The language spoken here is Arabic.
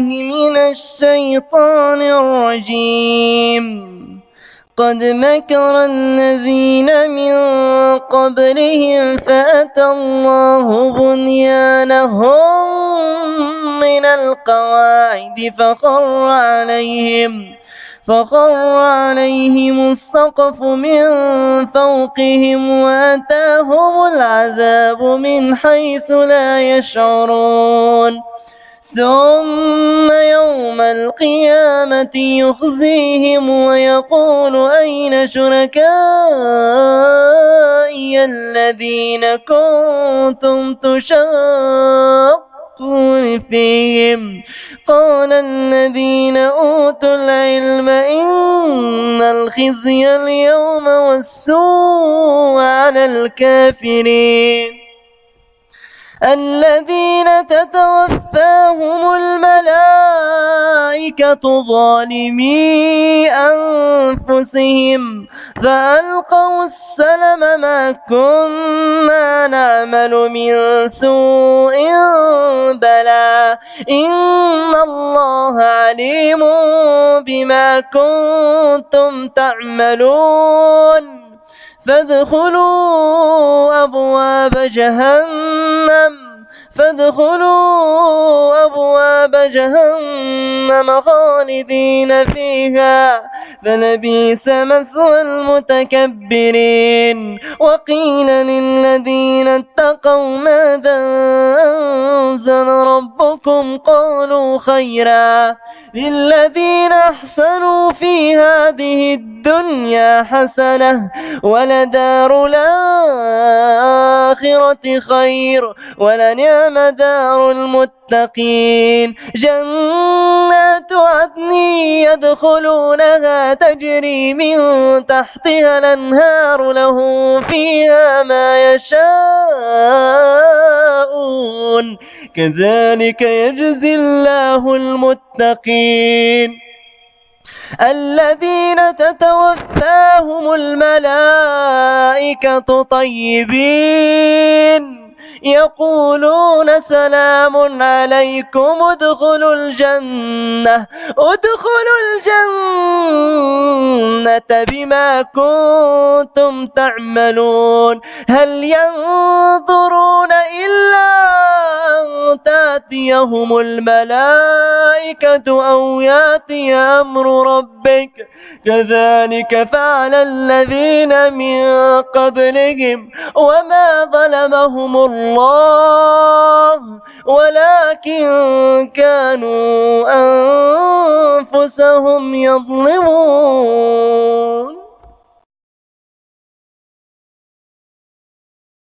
من الشيطان الرجيم. قد مكر الذين من قبلهم فأتى الله بنيانهم من القواعد فخر عليهم السقف من فوقهم وأتاهم العذاب من حيث لا يشعرون. ثم يوم القيامة يخزيهم ويقول أين شركائي الذين كنتم تشاقون فيهم؟ قال الذين أوتوا العلم إن الخزي اليوم والسوء على الكافرين الذين تتوفاهم الملائكة ظالمي أنفسهم فألقوا السلم ما كنا نعمل من سوء بلى إن الله عليم بما كنتم تعملون. فادخلوا أبواب جهنم خالدين فيها فلبئس مثوى المتكبرين. وقيل للذين اتقوا ماذا أنزل ربكم قالوا خيرا للذين أحسنوا في هذه الدنيا حسنة ولدار الآخرة خير ولنعم دار المتقين. جنات عدن يدخلونها تجري من تحتها الأنهار لهم فيها ما يشاءون كذلك يجزي الله المتقين. الذين تتوفاهم الملائكة طيبين يقولون سلام عليكم ادخلوا الجنة بما كنتم تعملون. هل ينظرون إلا أن تأتيهم الملائكة أو يأتي أمر ربك كذلك فعل الذين من قبلهم وما ظلمهم الله ولكن كانوا أنفسهم يظلمون.